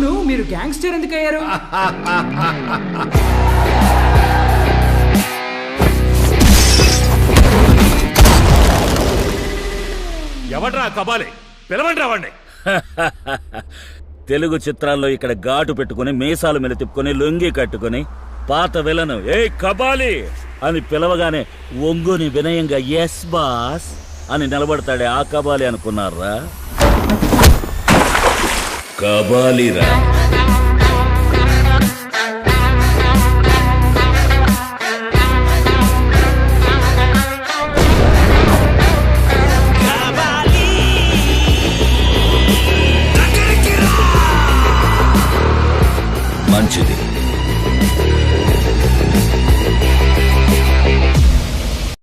అవును, మీరు గ్యాంగ్స్టర్ ఎందుకు అయ్యారు? ఎవడ్రా కబాలి? పిలవండి రావండి. తెలుగు చిత్రాల్లో ఇక్కడ ఘాటు పెట్టుకుని మీసాలు మీద తిప్పుకొని లొంగి కట్టుకుని పాత విలను ఏ కబాలి అని పిలవగానే ఒంగుని వినయంగా ఎస్ బాస్ అని నిలబడతాడే ఆ కబాలి అనుకున్నారా? కబాలిరా. మంచిది.